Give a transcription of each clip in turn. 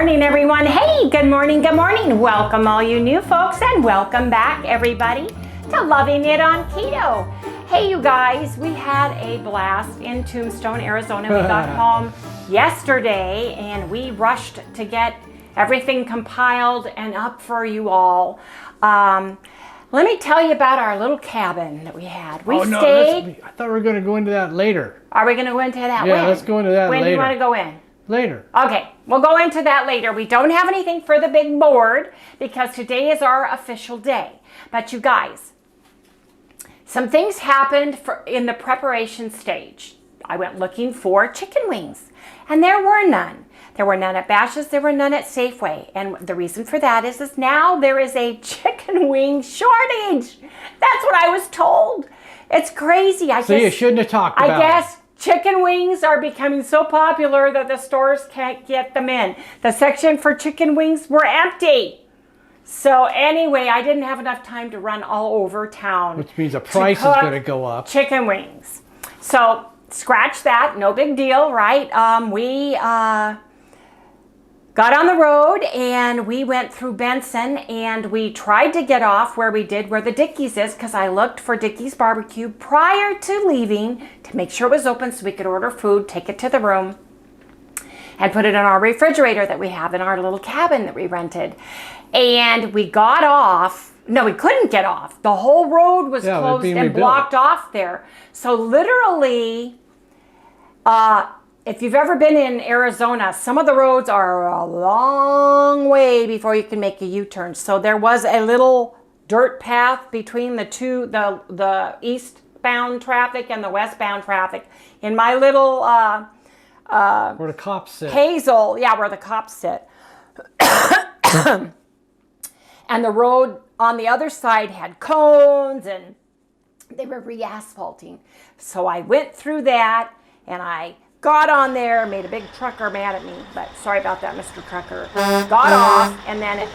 morning, everyone. Hey, good morning, good morning. Welcome all you new folks and welcome back everybody to Loving It on Keto. Hey, you guys, we had a blast in Tombstone, Arizona. We got home yesterday and we rushed to get everything compiled and up for you all. Let me tell you about our little cabin that we had. We stayed. I thought we were going to go into that later. Are we going to go into that? Yeah, let's go into that later. When do you want to go in? Later. Okay, we'll go into that later. We don't have anything for the big board because today is our official day. But you guys, some things happened in the preparation stage. I went looking for chicken wings and there were none. There were none at Bash's, there were none at Safeway. And the reason for that is now there is a chicken wing shortage. That's what I was told. It's crazy. So you shouldn't have talked about it. I guess chicken wings are becoming so popular that the stores can't get them in. The section for chicken wings were empty. So anyway, I didn't have enough time to run all over town. Which means the price is going to go up. Chicken wings. So scratch that, no big deal, right? We got on the road and we went through Benson and we tried to get off where the Dickey's is, because I looked for Dickey's barbecue prior to leaving to make sure it was open so we could order food, take it to the room, and put it in our refrigerator that we have in our little cabin that we rented. And we got off. No, we couldn't get off. The whole road was closed and blocked off there. So literally, if you've ever been in Arizona, some of the roads are a long way before you can make a U-turn. So there was a little dirt path between the two, the eastbound traffic and the westbound traffic. In my little where the cops sit. Hazel, yeah, where the cops sit. And the road on the other side had cones and they were re-asphalting. So I went through that and I got on there, made a big trucker mad at me, but sorry about that, Mr. Trucker. Got off, and then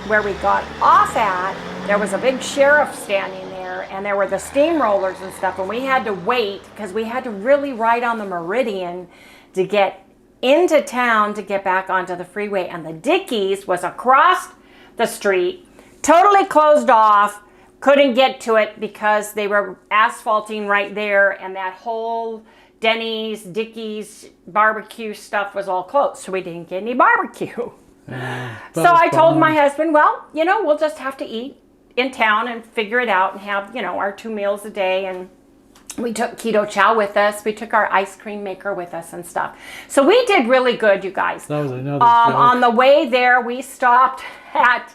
where we got off at, there was a big sheriff standing there, and there were the steamrollers and stuff, and we had to wait because we had to really ride on the Meridian to get into town to get back onto the freeway. And the Dickey's was across the street, totally closed off, couldn't get to it because they were asphalting right there, and that whole Denny's, Dickey's barbecue stuff was all closed, so we didn't get any barbecue. So I told my husband, well, we'll just have to eat in town and figure it out and have, our 2 meals a day. And we took Keto Chow with us. We took our ice cream maker with us and stuff. So we did really good, you guys. That was another on the way there, we stopped at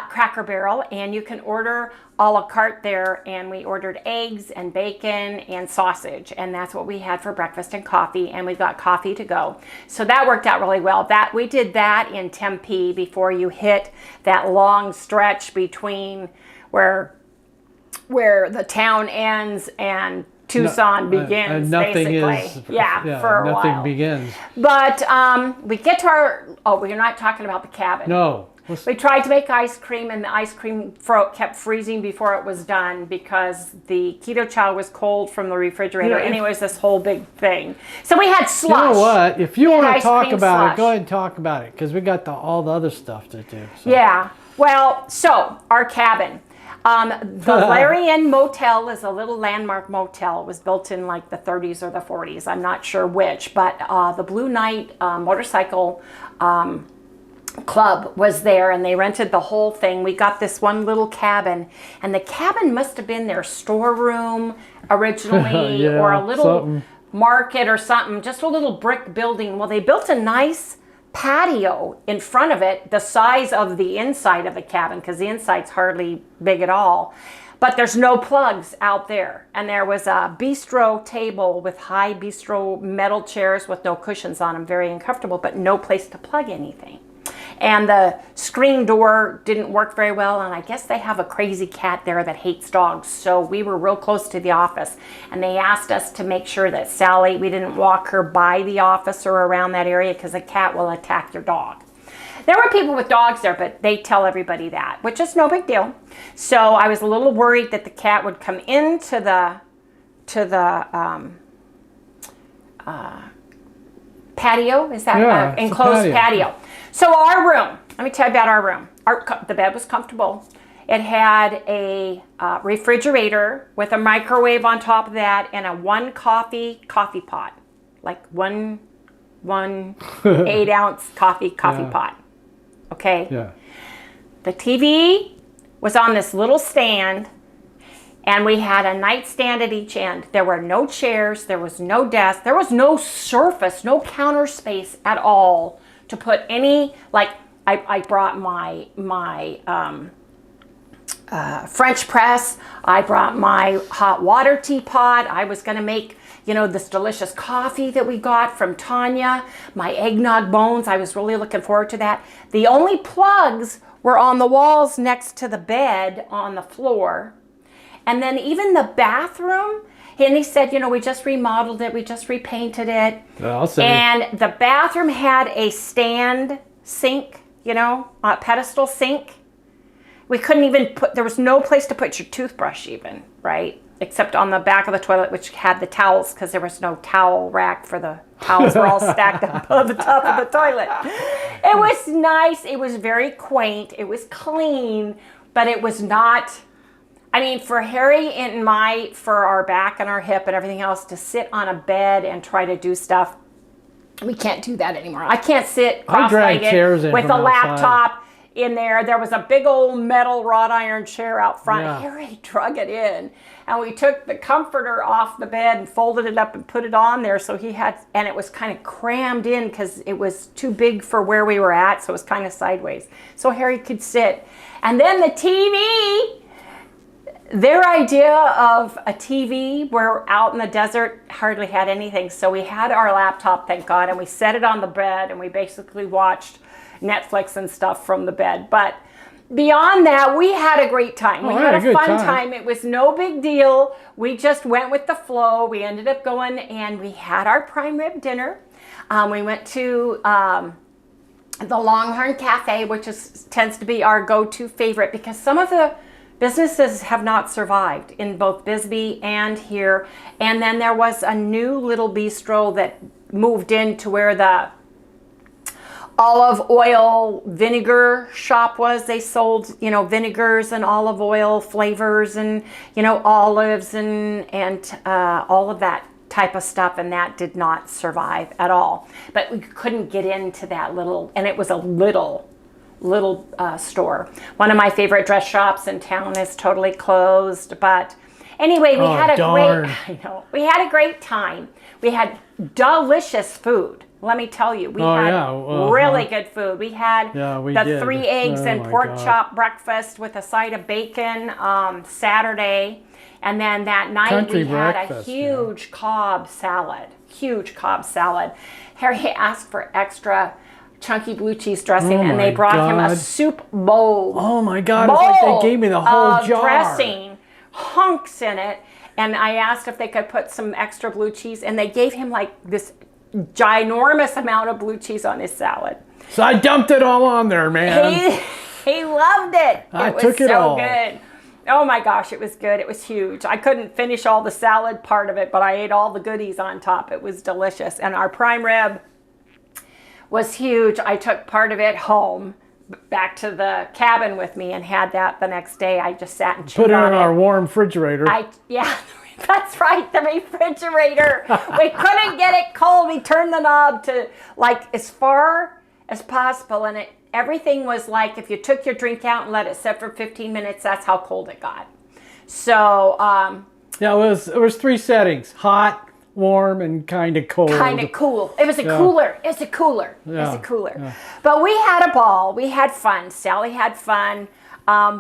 Cracker Barrel, and you can order a la carte there, and we ordered eggs and bacon and sausage, and that's what we had for breakfast and coffee, and we got coffee to go. So that worked out really well. We did that in Tempe before you hit that long stretch between where the town ends and Tucson begins, basically. For a while. Nothing begins. But we get to we're not talking about the cabin. No. We tried to make ice cream, and the ice cream kept freezing before it was done because the Keto Chow was cold from the refrigerator. Anyways, this whole big thing. So we had slush. You know what? If you want to talk about it, go ahead and talk about it, because we got all the other stuff to do. So. Yeah. Well, so our cabin. The Larian Motel is a little landmark motel. It was built in like the 30s or the 40s. I'm not sure which, but the Blue Knight motorcycle club was there, and they rented the whole thing. We got this one little cabin, and the cabin must have been their storeroom originally, or a little market or something, just a little brick building. Well, they built a nice patio in front of it, the size of the inside of the cabin, because the inside's hardly big at all. But there's no plugs out there. And there was a bistro table with high bistro metal chairs with no cushions on them, very uncomfortable, but no place to plug anything. And the screen door didn't work very well, and I guess they have a crazy cat there that hates dogs, so we were real close to the office, and they asked us to make sure that Sally, we didn't walk her by the office or around that area because a cat will attack your dog. There were people with dogs there, but they tell everybody that, which is no big deal. So I was a little worried that the cat would come into the patio. Is that Yeah, enclosed patio? So our room, let me tell you about our room. The bed was comfortable. It had a refrigerator with a microwave on top of that and a one coffee pot, like one 8-ounce coffee pot. Okay. Yeah. The TV was on this little stand, and we had a nightstand at each end. There were no chairs, there was no desk, there was no surface, no counter space at all to put any, like, I brought my French press, I brought my hot water teapot, I was gonna make, you know, this delicious coffee that we got from Tanya, my eggnog bones, I was really looking forward to that. The only plugs were on the walls next to the bed on the floor. And then even the bathroom, and he said, you know, we just remodeled it, we just repainted it. I'll say. And the bathroom had a stand sink, you know, a pedestal sink. We couldn't even there was no place to put your toothbrush even, right? Except on the back of the toilet, which had the towels, because there was no towel rack for the towels were all stacked up on the top of the toilet. It was nice. It was very quaint. It was clean, but it was not, I mean, for Harry and for our back and our hip and everything else, to sit on a bed and try to do stuff, we can't do that anymore. I can't sit cross-legged with a laptop in there. There was a big old metal wrought iron chair out front. Yeah. Harry drug it in, and we took the comforter off the bed and folded it up and put it on there. So and it was kind of crammed in because it was too big for where we were at. So it was kind of sideways. So Harry could sit. And then the TV, their idea of a TV, we're out in the desert, hardly had anything. So we had our laptop, thank God, and we set it on the bed and we basically watched Netflix and stuff from the bed. But beyond that, we had a great time. We had a fun time. It was no big deal. We just went with the flow. We ended up going and we had our prime rib dinner. We went to the Longhorn Cafe, which tends to be our go-to favorite because some of the businesses have not survived in both Bisbee and here. And then there was a new little bistro that moved into where the olive oil vinegar shop was. They sold, you know, vinegars and olive oil flavors and, you know, olives and all of that type of stuff, and that did not survive at all. But we couldn't get into that little, and it was a little store. One of my favorite dress shops in town is totally closed, but anyway, we had we had a great time. We had delicious food. Let me tell you, we had really good food. We had the 3 eggs and pork chop breakfast with a side of bacon Saturday. And then that night we had a huge Cobb salad. Harry asked for extra chunky blue cheese dressing, and they brought him a soup bowl. Oh my God, it's like they gave me the whole jar. Dressing, hunks in it. And I asked if they could put some extra blue cheese, and they gave him like this ginormous amount of blue cheese on his salad. So I dumped it all on there, man. He loved it. I took it all. It was so good. Oh my gosh, it was good. It was huge. I couldn't finish all the salad part of it, but I ate all the goodies on top. It was delicious. And our prime rib was huge. I took part of it home back to the cabin with me and had that the next day. I just sat and chewed on it. Put it in our warm refrigerator. Yeah. That's right, the refrigerator. We couldn't get it cold. We turned the knob to like as far as possible, and everything was like if you took your drink out and let it sit for 15 minutes, that's how cold it got. So yeah, it was 3 settings: hot, warm, and kind of cold. Kind of cool. It was a cooler. It was a cooler. Yeah. But we had a ball. We had fun. Sally had fun.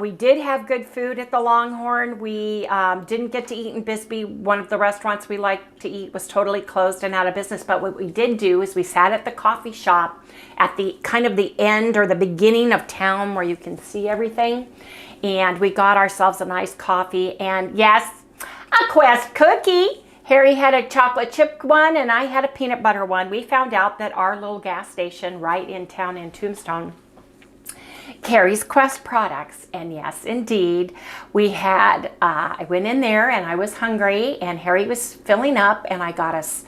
We did have good food at the Longhorn. We didn't get to eat in Bisbee. One of the restaurants we liked to eat was totally closed and out of business. But what we did do is we sat at the coffee shop at the kind of the end or the beginning of town where you can see everything. And we got ourselves a nice coffee and yes, a Quest cookie. Harry had a chocolate chip one and I had a peanut butter one. We found out that our little gas station right in town in Tombstone carries Quest products, and yes, indeed, we had, I went in there and I was hungry and Harry was filling up and I got us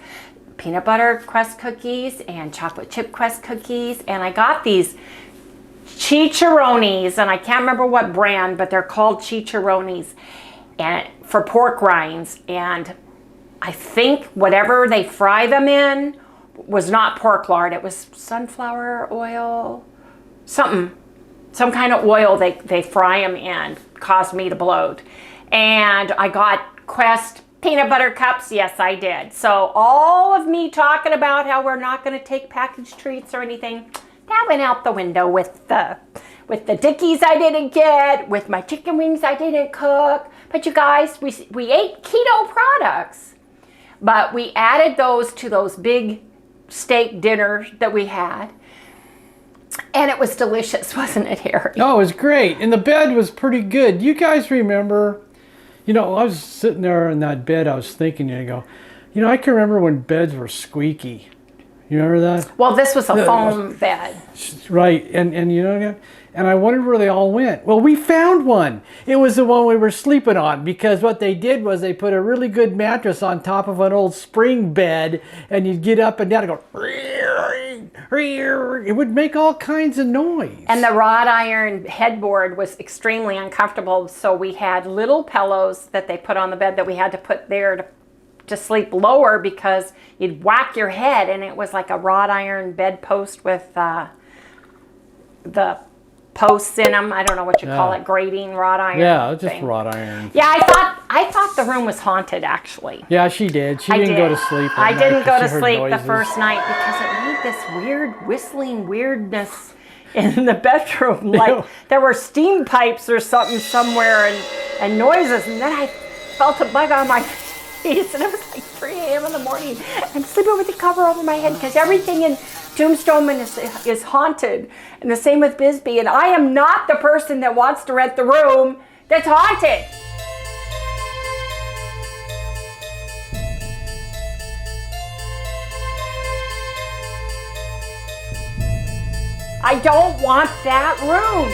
peanut butter crust cookies and chocolate chip crust cookies. And I got these chicharrones, and I can't remember what brand, but they're called chicharrones, and for pork rinds. And I think whatever they fry them in was not pork lard. It was sunflower oil, some kind of oil they fry them in, caused me to bloat. And I got Quest peanut butter cups. Yes, I did. So all of me talking about how we're not going to take packaged treats or anything, that went out the window with the Dickies I didn't get, with my chicken wings I didn't cook. But you guys, we ate keto products, but we added those to those big steak dinners that we had. And it was delicious, wasn't it, Harry? Oh, it was great. And the bed was pretty good. You guys remember, I was sitting there in that bed, I was thinking, I can remember when beds were squeaky. You remember that? Well, this was a foam bed. Right. And and I wondered where they all went. Well, we found one. It was the one we were sleeping on, because what they did was they put a really good mattress on top of an old spring bed, and you'd get up and down and go, it would make all kinds of noise. And the wrought iron headboard was extremely uncomfortable, so we had little pillows that they put on the bed that we had to put there to sleep lower, because you'd whack your head, and it was like a wrought iron bedpost with the posts in them. I don't know what you call it, grating wrought iron. Yeah, just wrought iron. Yeah, I thought the room was haunted, actually. Yeah, she did. She didn't go to sleep. I didn't go to sleep the first night because it made this weird whistling weirdness in the bedroom. Like there were steam pipes or something somewhere, and noises, and then I felt a bug on my face, and it was like 3 a.m. in the morning. I'm sleeping with the cover over my head because everything in Tombstone is haunted, and the same with Bisbee. And I am not the person that wants to rent the room that's haunted. I don't want that room.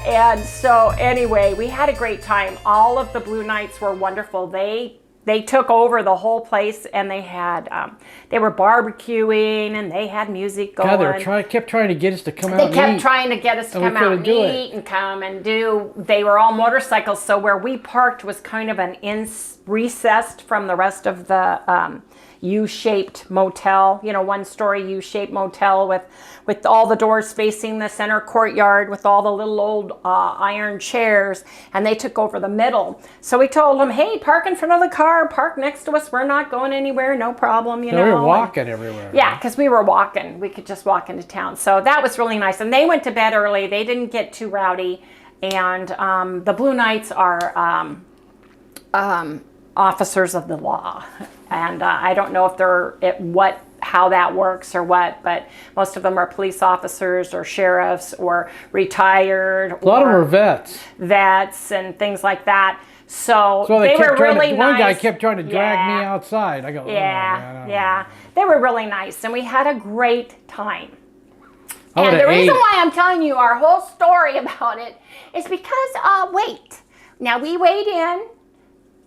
And so anyway, we had a great time. All of the Blue Nights were wonderful. They took over the whole place, and they had they were barbecuing, and they had music going. God, they kept trying to get us to come out and eat. They kept trying to get us to come out and eat and come and do. They were all motorcycles, so where we parked was kind of an recessed from the rest of the U-shaped motel, one-story U-shaped motel with all the doors facing the center courtyard with all the little old iron chairs, and they took over the middle. So we told them, hey, park in front of the car, park next to us, we're not going anywhere, no problem, We were walking everywhere. Yeah, because we were walking. We could just walk into town. So that was really nice. And they went to bed early. They didn't get too rowdy. And the Blue Nights are officers of the law, and I don't know if they're how that works or what, but most of them are police officers or sheriffs or retired. A lot of them are vets and things like that. So they were really nice. One guy kept trying to drag me outside. I go, yeah. They were really nice, and we had a great time. And the reason why I'm telling you our whole story about it is because now we weighed in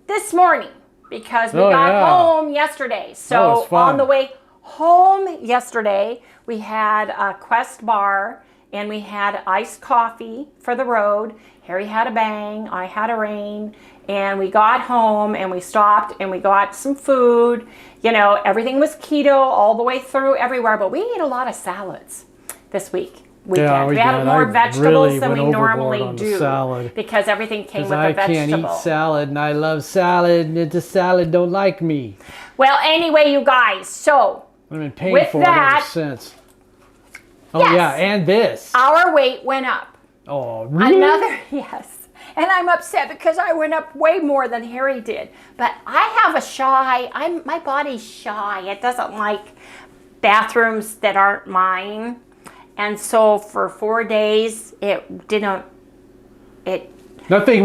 this morning because we got home yesterday. So on the way home yesterday, we had a Quest bar, and we had iced coffee for the road. Harry had a Bang, I had a Rain, and we got home and we stopped and we got some food. Everything was keto all the way through everywhere, but we ate a lot of salads this week. We had more vegetables than we normally do because everything came with a vegetable. I can't eat salad, and I love salad, and the salad don't like me. Well, anyway, you guys, so I've been paying for it ever since. Oh, yes, and this. Our weight went up. Oh, really? Yes. And I'm upset because I went up way more than Harry did. But I have my body's shy. It doesn't like bathrooms that aren't mine. And so for 4 days, nothing recycled. Nothing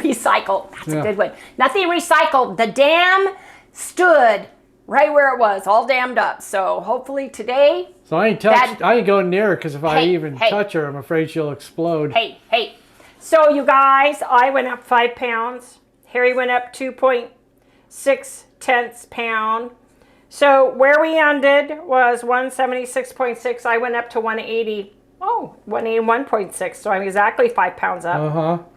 recycled. That's a good one. Nothing recycled. The dam stood right where it was, all dammed up. So hopefully today. So I ain't going near her, because if I even touch her, I'm afraid she'll explode. Hey. So you guys, I went up 5 pounds. Harry went up 2.6 0.6 pound. So where we ended was 176.6. I went up to 180. Oh, 181.6. So I'm exactly 5 pounds up.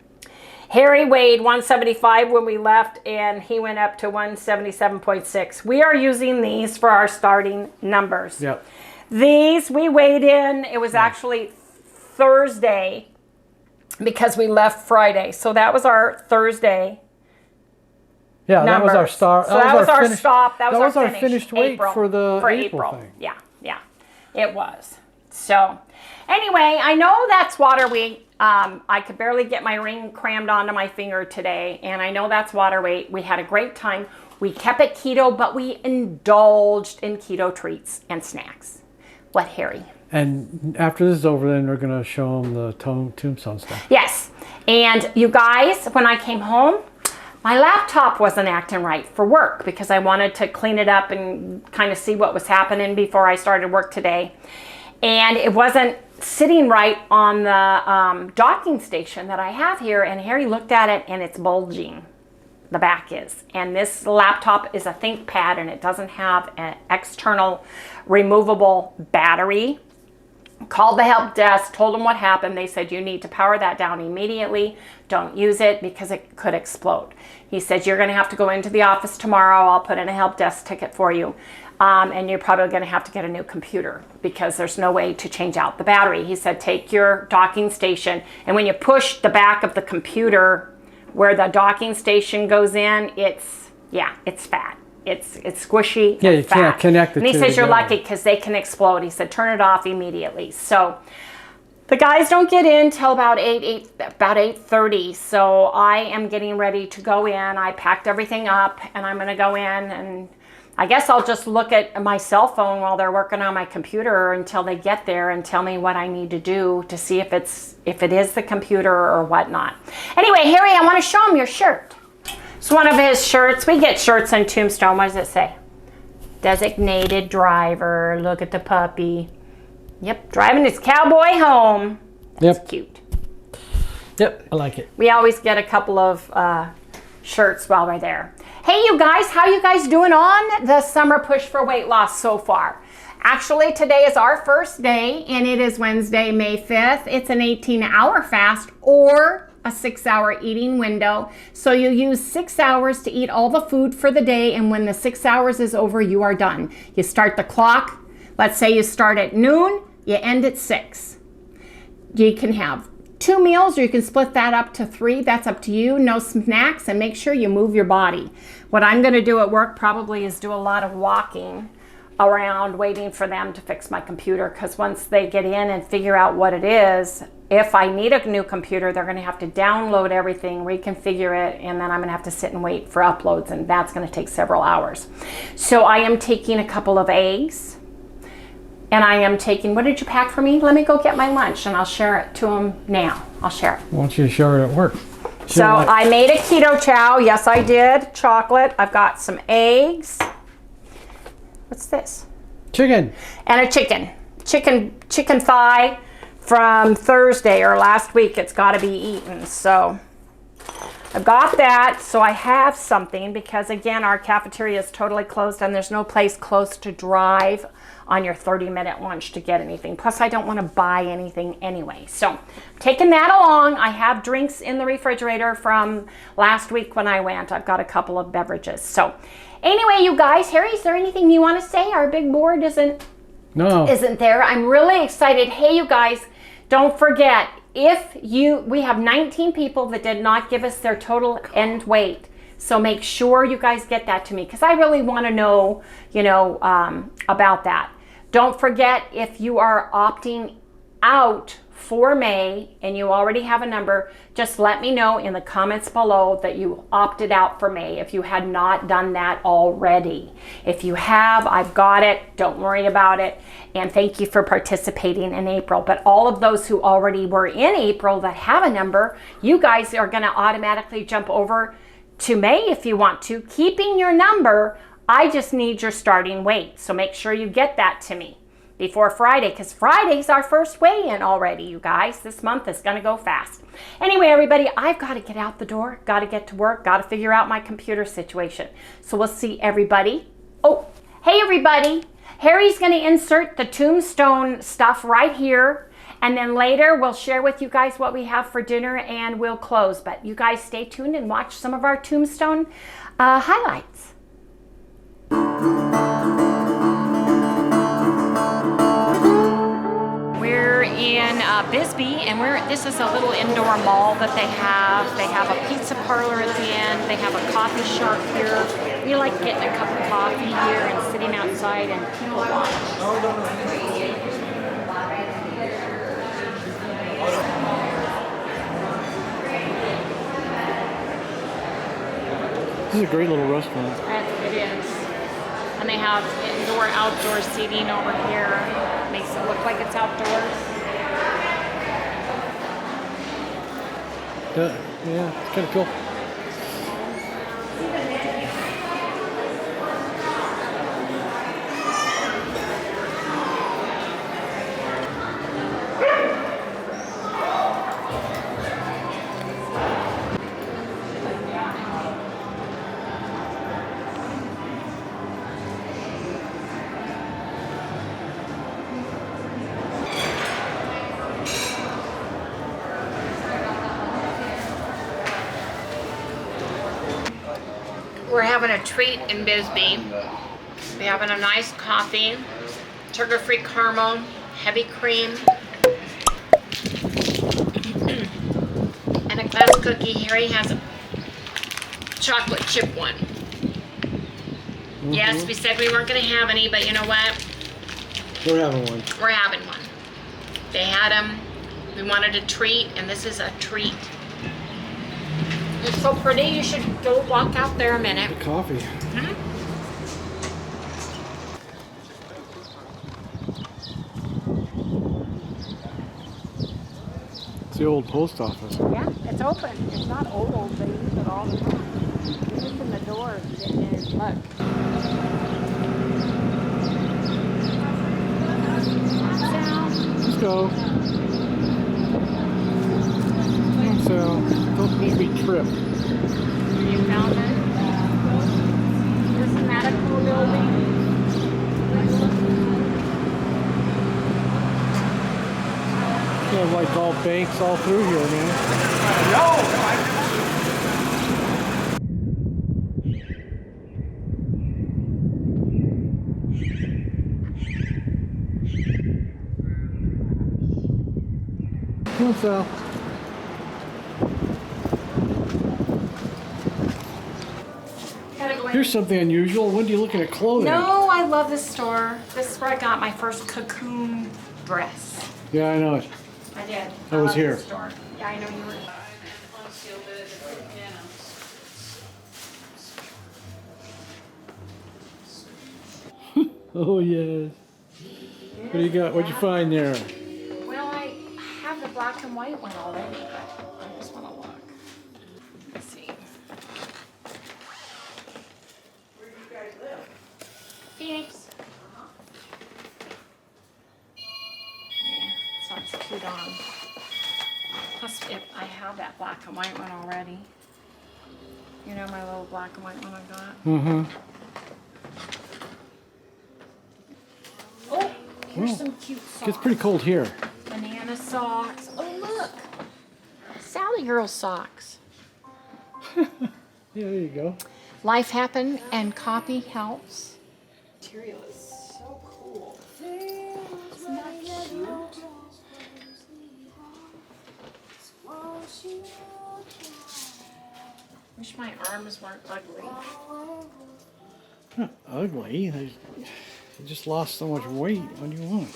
Harry weighed 175 when we left, and he went up to 177.6. We are using these for our starting numbers. Yep. These we weighed in. It was actually Thursday because we left Friday. So that was our Thursday. Yeah, numbers. That was our start. So that was our finished, stop. That was our finish. finished weight April, for the April thing. Yeah, it was. So anyway, I know that's water weight. I could barely get my ring crammed onto my finger today, and I know that's water weight. We had a great time. We kept it keto, but we indulged in keto treats and snacks. What, Harry? And after this is over, then we're going to show them the tombstone stuff. Yes. And you guys, when I came home, my laptop wasn't acting right for work because I wanted to clean it up and kind of see what was happening before I started work today. And it wasn't sitting right on the docking station that I have here. And Harry looked at it and it's bulging. The back is. And this laptop is a ThinkPad and it doesn't have an external removable battery. Called the help desk, told them what happened. They said, you need to power that down immediately. Don't use it because it could explode. He said, you're going to have to go into the office tomorrow. I'll put in a help desk ticket for you. And you're probably going to have to get a new computer because there's no way to change out the battery. He said, take your docking station. And when you push the back of the computer where the docking station goes in, it's fat. It's squishy. Yeah, and you fat. can't connect the And he two says you're together. lucky because they can explode. He said turn it off immediately. So the guys don't get in till about 8:30. So I am getting ready to go in. I packed everything up and I'm going to go in, and I guess I'll just look at my cell phone while they're working on my computer until they get there and tell me what I need to do to see if it is the computer or whatnot. Anyway, Harry, I want to show him your shirt. It's one of his shirts. We get shirts in Tombstone. What does it say? Designated driver. Look at the puppy. Yep, driving his cowboy home. That's cute. Yep, I like it. We always get a couple of shirts while we're there. Hey, you guys, how you guys doing on the summer push for weight loss so far? Actually, today is our first day, and it is Wednesday, May 5th. It's an 18-hour fast or a 6-hour eating window. So you use 6 hours to eat all the food for the day, and when the 6 hours is over, you are done. You start the clock. Let's say you start at noon, you end at 6. You can have 2 meals, or you can split that up to 3. That's up to you. No snacks, and make sure you move your body. What I'm going to do at work probably is do a lot of walking around waiting for them to fix my computer, because once they get in and figure out what it is, if I need a new computer, they're going to have to download everything, reconfigure it, and then I'm going to have to sit and wait for uploads, and that's going to take several hours. So I am taking a couple of eggs, and I am taking, what did you pack for me? Let me go get my lunch, and I'll share it to them now. I'll share it. I want you to show it at work. So I made a keto chow. Yes, I did. Chocolate. I've got some eggs. What's this? Chicken. And a chicken. Chicken thigh from Thursday or last week. It's got to be eaten. So I've got that. So I have something because, again, our cafeteria is totally closed and there's no place close to drive on your 30-minute lunch to get anything. Plus, I don't want to buy anything anyway. So I'm taking that along. I have drinks in the refrigerator from last week when I went. I've got a couple of beverages. So anyway, you guys, Harry, is there anything you want to say? Our big board isn't there. I'm really excited. Hey, you guys, don't forget, we have 19 people that did not give us their total end weight. So make sure you guys get that to me because I really want to know, about that. Don't forget, if you are opting out for May and you already have a number, just let me know in the comments below that you opted out for May if you had not done that already. If you have, I've got it. Don't worry about it. And thank you for participating in April. But all of those who already were in April that have a number, you guys are going to automatically jump over to May if you want to, keeping your number. I just need your starting weight. So make sure you get that to me. before Friday, because Friday's our first weigh-in already, you guys. This month is going to go fast. Anyway, everybody, I've got to get out the door, got to get to work, got to figure out my computer situation. So we'll see everybody. Oh, hey, everybody. Harry's going to insert the Tombstone stuff right here. And then later we'll share with you guys what we have for dinner and we'll close. But you guys stay tuned and watch some of our Tombstone highlights. We're in Bisbee, and this is a little indoor mall that they have. They have a pizza parlor at the end. They have a coffee shop here. We like getting a cup of coffee here and sitting outside and people watch. This is a great little restaurant. It is. And they have indoor, outdoor seating over here. Makes it look like it's outdoors. Yeah, it's kind of cool. We're having a treat in Bisbee. We're having a nice coffee, sugar-free caramel, heavy cream, and a glass cookie. Harry has a chocolate chip one. Yes, we said we weren't going to have any, but you know what? We're having one. We're having one. They had them. We wanted a treat, and this is a treat. It's so pretty, you should go walk out there a minute. The coffee. It's the old post office. Yeah, it's open. It's not old. They use it all the time. You open the door and get in and look. Let's go. So, don't make me trip. You found it? Isn't that a cool building? You have like all banks all through here, man. Come on, Sal. Here's something unusual. When do you looking at clothing? No, I love this store. This is where I got my first cocoon dress. Yeah, I know it. I did. I was love here. This store. Yeah, I know you were. Oh, yes. What do you got? What'd you find there? Well, I have the black and white one already, but I just want to look. Let's see. Where do you guys live? Phoenix. Yeah, sounds cute on. Plus, I have that black and white one already. You know my little black and white one I got? Mm-hmm. Oh, here's some cute socks. It's pretty cold here. Banana socks. Oh, look. Sally Girl socks. Yeah, there you go. Life happen and copy helps. Material is so cool. Isn't that cute? Wish my arms weren't ugly. Not ugly. You just lost so much weight. What do you want?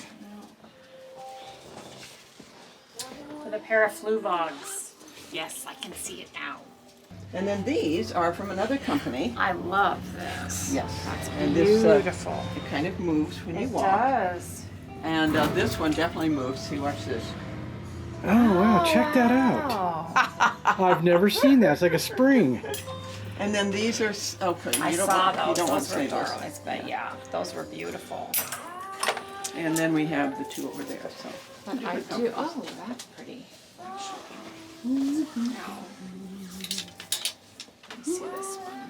With a pair of Fluvogs. Yes, I can see it now. And then these are from another company. I love this. Yes. That's And beautiful. this, it kind of moves when you It walk. does. And this one definitely moves. See, watch this. Oh, wow. Check that out. Oh, I've never seen that. It's like a spring. And then these are open. I You don't saw want- those. You don't want Those to were see this. girlies, but yeah, those were beautiful. And then we have the two over there, so. But I do. Oh, that's pretty. Now, let me see this one.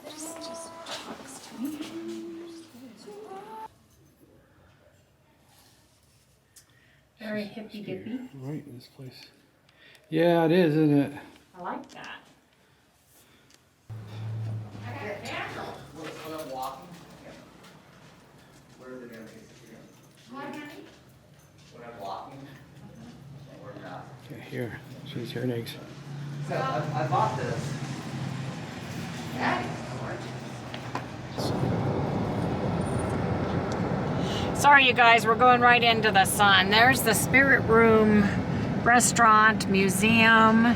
Just talks to me. Very hippy dippy. Right in this place. Yeah, it is, isn't it? I like that. Okay, here. She's here eggs. So I bought this. Sorry, you guys, we're going right into the sun. There's the Spirit Room restaurant, museum,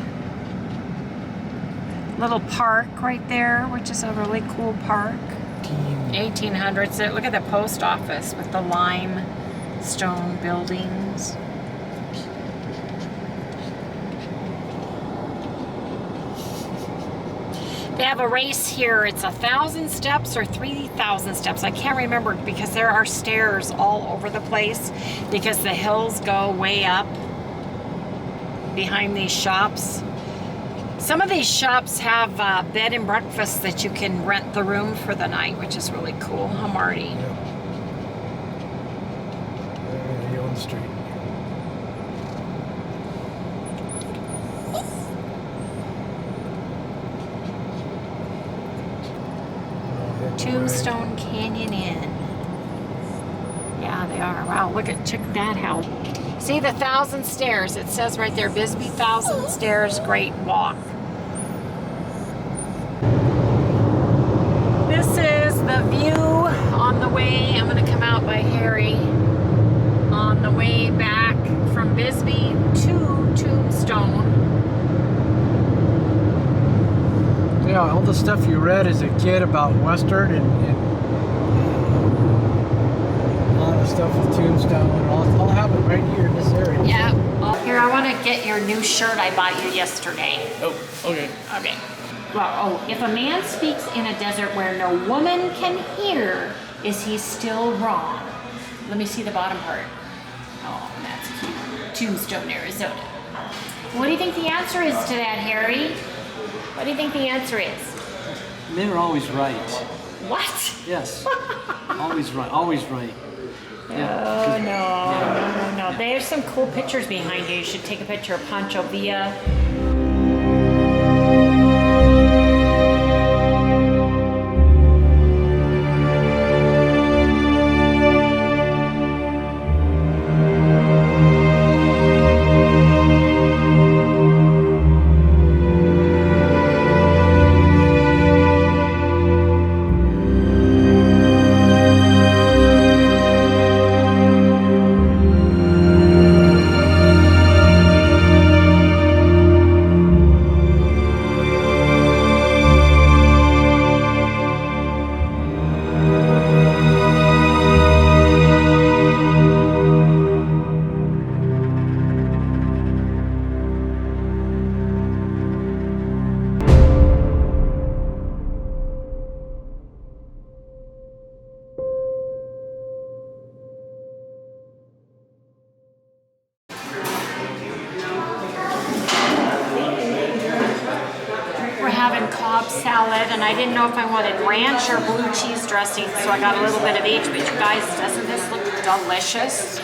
little park right there, which is a really cool park. 1800s. So look at the post office with the limestone buildings. They have a race here. It's 1,000 steps or 3,000 steps. I can't remember because there are stairs all over the place because the hills go way up behind these shops. Some of these shops have bed and breakfast that you can rent the room for the night, which is really cool. Huh, Marty? There on the street. Tombstone Canyon Inn. Yeah, they are. Wow, check that out. See the 1,000 stairs. It says right there, Bisbee 1,000 Stairs Great Walk. This is the view on the way. I'm going to come out by Harry on the way back from Bisbee to Tombstone. Yeah, all the stuff you read as a kid about Western and a lot of stuff with Tombstone and all happened right here in this area. Yeah. Here, I want to get your new shirt I bought you yesterday. Oh, okay. Okay. Well, if a man speaks in a desert where no woman can hear, is he still wrong? Let me see the bottom part. Oh, that's cute. Tombstone, Arizona. What do you think the answer is to that, Harry? What do you think the answer is? Men are always right. What? Yes. Always right. Always right. Oh, no. There's some cool pictures behind you. You should take a picture of Pancho Villa. Salad, and I didn't know if I wanted ranch or blue cheese dressing, so I got a little bit of each. But you guys, doesn't this look delicious?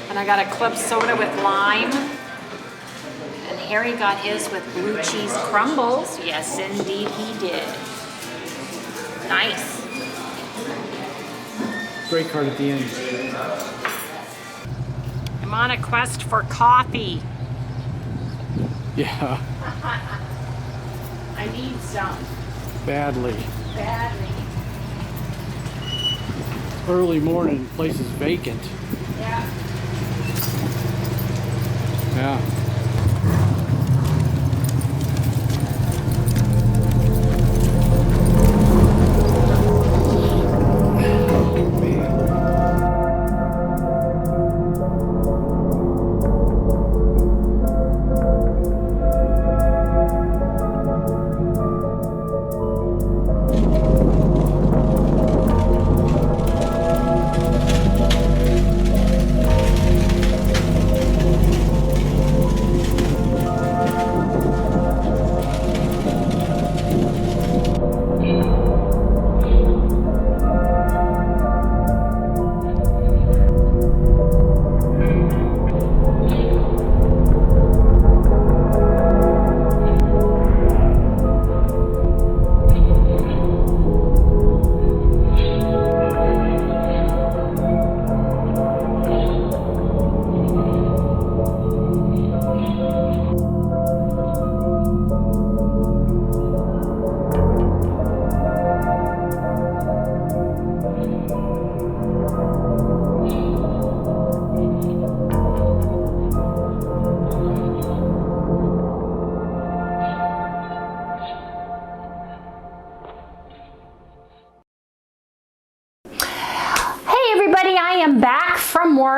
And I got a club soda with lime, and Harry got his with blue cheese crumbles. Yes, indeed he did. Nice. Great card at the end. I'm on a quest for coffee. Yeah, I need some. badly. Badly. Early morning, place is vacant. Yeah. Yeah.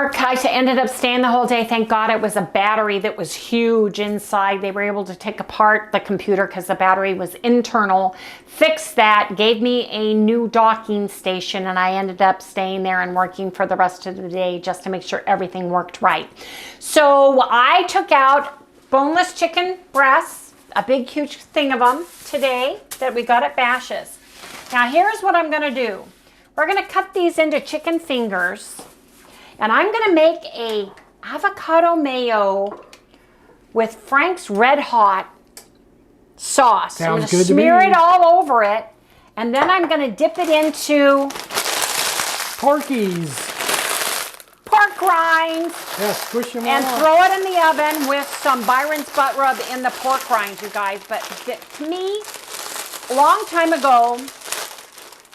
work. I ended up staying the whole day. Thank God it was a battery that was huge inside. They were able to take apart the computer because the battery was internal, fix that, gave me a new docking station, and I ended up staying there and working for the rest of the day just to make sure everything worked right. So I took out boneless chicken breasts, a big huge thing of them today that we got at Bash's'. Now here's what I'm gonna do. We're gonna cut these into chicken fingers, and I'm gonna make a avocado mayo with Frank's Red Hot sauce. Sounds I'm good gonna to smear me. it all over it, and then I'm gonna dip it into Porkies. pork rinds Yeah, squish them and all. throw it in the oven with some Byron's butt rub in the pork rinds, you guys. But to me, a long time ago,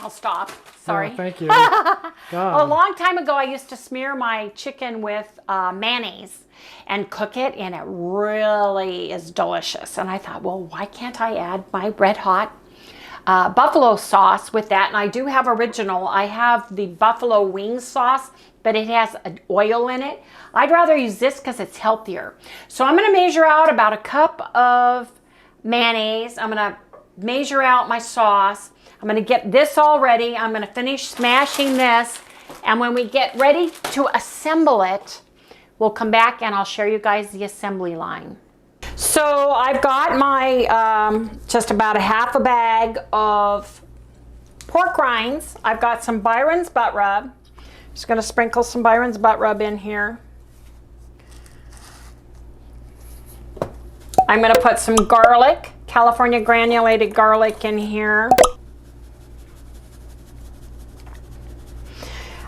I'll stop. Sorry. Oh, thank you. A God. long time ago, I used to smear my chicken with mayonnaise and cook it, and it really is delicious. And I thought, well, why can't I add my Red Hot buffalo sauce with that? And I do have original. I have the buffalo wing sauce, but it has oil in it. I'd rather use this because it's healthier. So I'm going to measure out about a cup of mayonnaise. I'm going to measure out my sauce. I'm going to get this all ready. I'm going to finish smashing this. And when we get ready to assemble it, we'll come back and I'll share you guys the assembly line. So I've got my just about a half a bag of pork rinds. I've got some Byron's butt rub. Just going to sprinkle some Byron's butt rub in here. I'm going to put some garlic, California granulated garlic in here.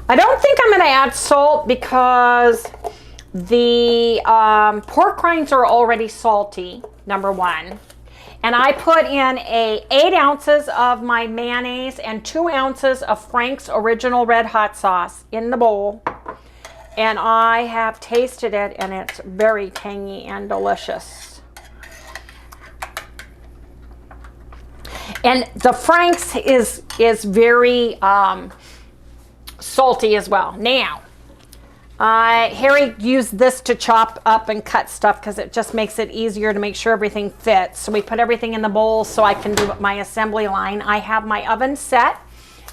I don't think I'm going to add salt because the pork rinds are already salty, number one. And I put in 8 ounces of my mayonnaise and 2 ounces of Frank's original Red Hot sauce in the bowl. And I have tasted it, and it's very tangy and delicious. And the Frank's is very salty as well. Now, Harry used this to chop up and cut stuff because it just makes it easier to make sure everything fits. So we put everything in the bowl so I can do my assembly line. I have my oven set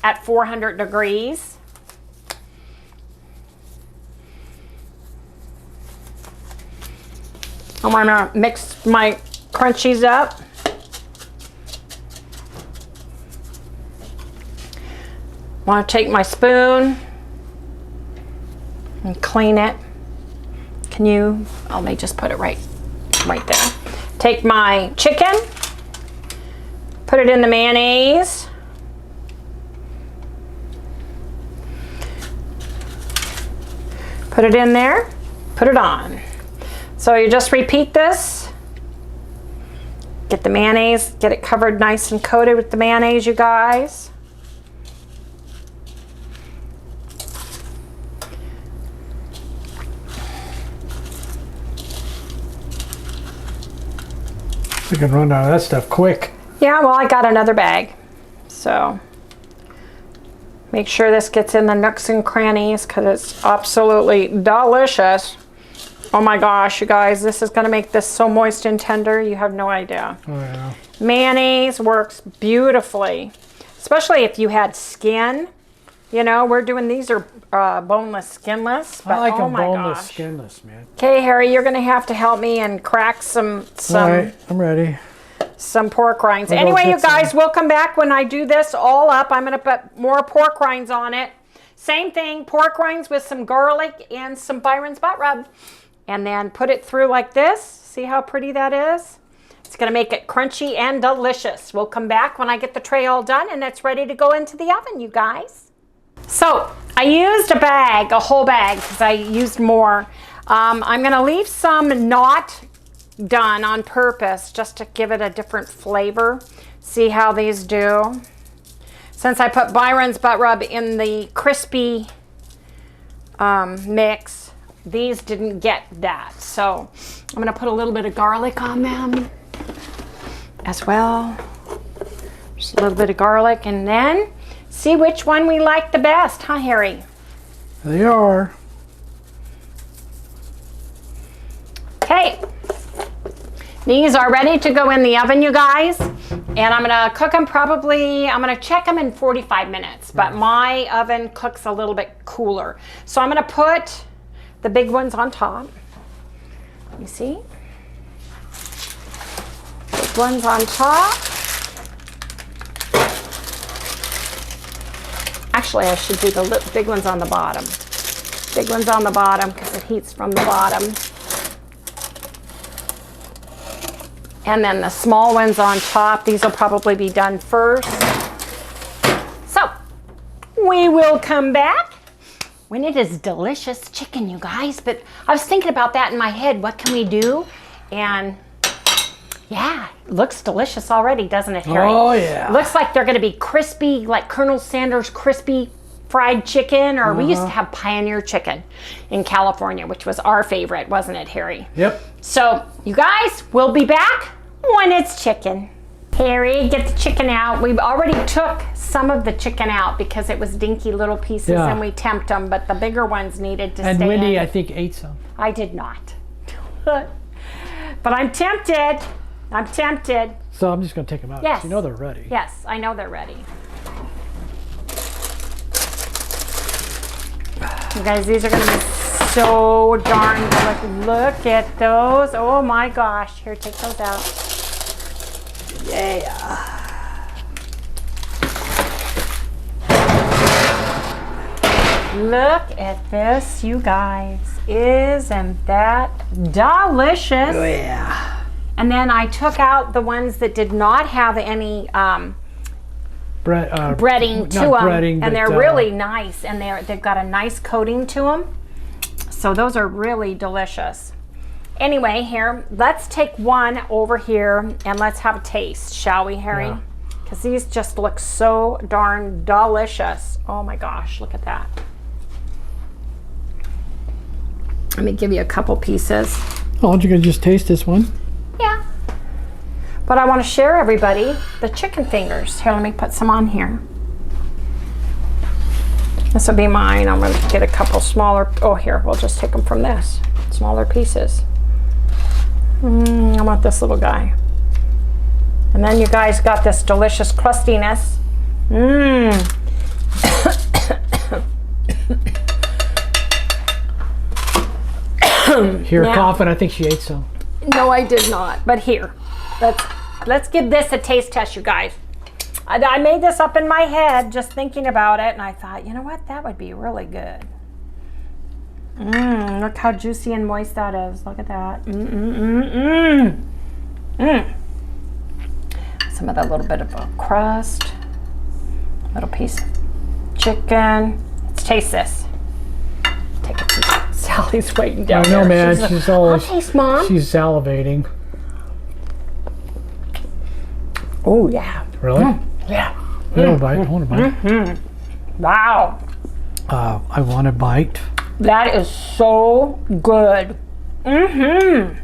at 400 degrees. I'm gonna mix my crunchies up. I want to take my spoon and clean it. Can you, let me just put it right there. Take my chicken, put it in the mayonnaise. Put it in there, put it on. So you just repeat this. Get the mayonnaise, get it covered nice and coated with the mayonnaise, you guys. We can run out of that stuff quick. Yeah, well, I got another bag. So make sure this gets in the nooks and crannies because it's absolutely delicious. Oh my gosh, you guys, this is going to make this so moist and tender. You have no idea. Oh, yeah. Mayonnaise works beautifully, especially if you had skin. You know, we're doing, these are boneless, skinless. But I like oh them my boneless, gosh. skinless, man. Okay, Harry, you're going to have to help me and crack some All right, I'm ready. some pork rinds. I'll go Anyway, get you guys, some. we'll come back when I do this all up. I'm going to put more pork rinds on it. Same thing, pork rinds with some garlic and some Byron's butt rub. And then put it through like this. See how pretty that is? It's going to make it crunchy and delicious. We'll come back when I get the tray all done and it's ready to go into the oven, you guys. So I used a bag, a whole bag, because I used more. I'm going to leave some not done on purpose just to give it a different flavor. See how these do. Since I put Byron's butt rub in the crispy mix, these didn't get that. So I'm going to put a little bit of garlic on them as well. Just a little bit of garlic, and then see which one we like the best, huh, Harry? They are. These are ready to go in the oven, you guys. And I'm gonna cook them probably, I'm gonna check them in 45 minutes, but my oven cooks a little bit cooler. So I'm gonna put the big ones on top. You see? Big ones on top. Actually, I should do the big ones on the bottom. Big ones on the bottom because it heats from the bottom. And then the small ones on top. These will probably be done first. So we will come back when it is delicious chicken, you guys. But I was thinking about that in my head. What can we do? And yeah, it looks delicious already, doesn't it, Harry? Oh, yeah. Looks like they're going to be crispy, like Colonel Sanders crispy fried chicken. Or we used to have Pioneer chicken in California, which was our favorite, wasn't it, Harry? Yep. So you guys, we'll be back when it's chicken. Harry, get the chicken out. We already took some of the chicken out because it was dinky little pieces and we temped them, but the bigger ones needed to stay in. And Wendy, I think, ate some. I did not. But I'm tempted. I'm tempted. So I'm just going to take them out. Yes. You know they're ready. Yes, I know they're ready. You guys, these are going to be so darn good. Look at those. Oh my gosh. Here, take those out. Yeah. Look at this, you guys. Isn't that delicious? Oh, yeah. And then I took out the ones that did not have any breading to them, and they're really nice, and they've got a nice coating to them. So those are really delicious. Anyway, here, let's take one over here and let's have a taste, shall we, Harry? Because these just look so darn delicious. Oh my gosh, look at that. Let me give you a couple pieces. Oh, aren't you going to just taste this one? Yeah. But I want to share, everybody, the chicken fingers. Here, let me put some on here. This will be mine. I'm going to get a couple smaller. Oh, here, we'll just take them from this. Smaller pieces. I want this little guy. And then you guys got this delicious crustiness. Here, coughing. I think she ate some. No, I did not. But here, let's give this a taste test, you guys. I made this up in my head just thinking about it, and I thought, you know what, that would be really good. Look how juicy and moist that is. Look at that. Some of that little bit of a crust, little piece of chicken. Let's taste this. Take a piece. Sally's waiting down there. I know, man. She's always. I'll taste, Mom. She's salivating. Oh yeah. Really? Yeah. I want a bite. I want a bite. Wow. I want a bite. That is so good. Want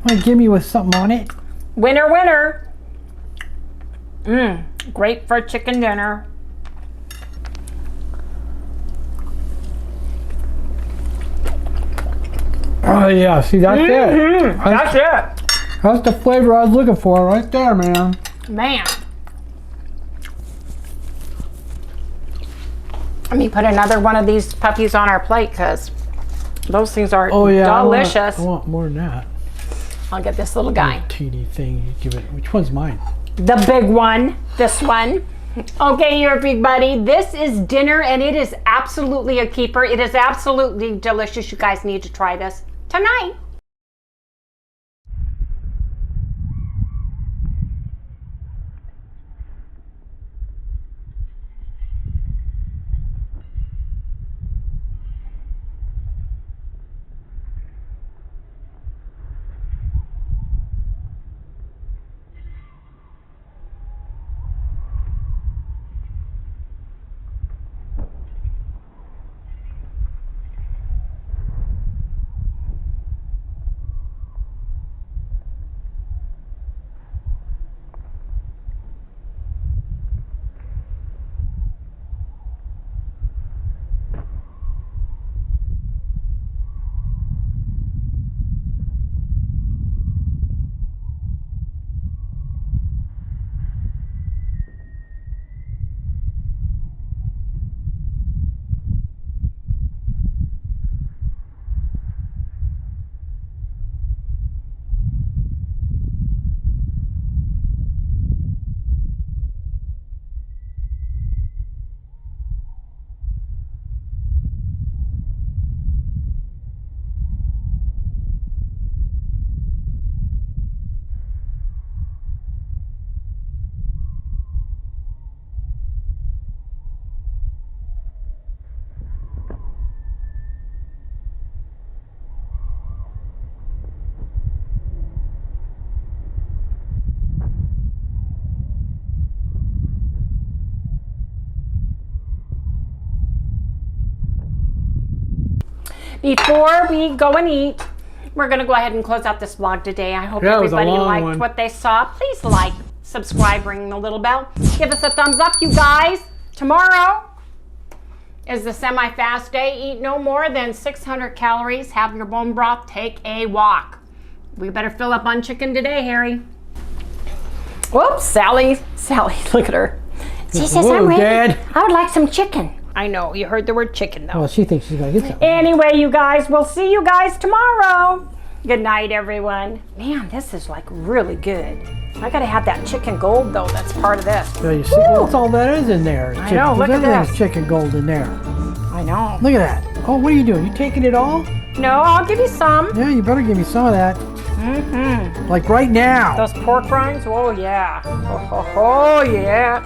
to give me with something on it? Winner, winner. Great for chicken dinner. Oh yeah, see that's it. That's it. That's the flavor I was looking for right there, man. Man. Let me put another one of these puppies on our plate because those things are delicious. I want more than that. I'll get this little guy. Teeny thing. You give it. Which one's mine? The big one. This one. Okay, here, big buddy. This is dinner, and it is absolutely a keeper. It is absolutely delicious. You guys need to try this tonight. Before we go and eat, we're going to go ahead and close out this vlog today. I hope That was a everybody long liked one. what they saw. Please like, subscribe, ring the little bell. Give us a thumbs up, you guys. Tomorrow is the semi-fast day. Eat no more than 600 calories. Have your bone broth. Take a walk. We better fill up on chicken today, Harry. Whoops, Sally, look at her. She says, Whoa, I'm ready. Dad. I would like some chicken. I know, you heard the word chicken though. Well, she thinks she's gonna get something. Anyway, you guys, we'll see you guys tomorrow. Good night, everyone. Man, this is like really good. I gotta have that chicken gold though. That's part of this. So you see, that's all that is in there. I know, look at Everything's this. chicken gold in there. I know. Look at that. Oh, what are you doing? You taking it all? No, I'll give you some. Yeah, you better give me some of that. Like right now. Those pork rinds, oh yeah. Oh yeah.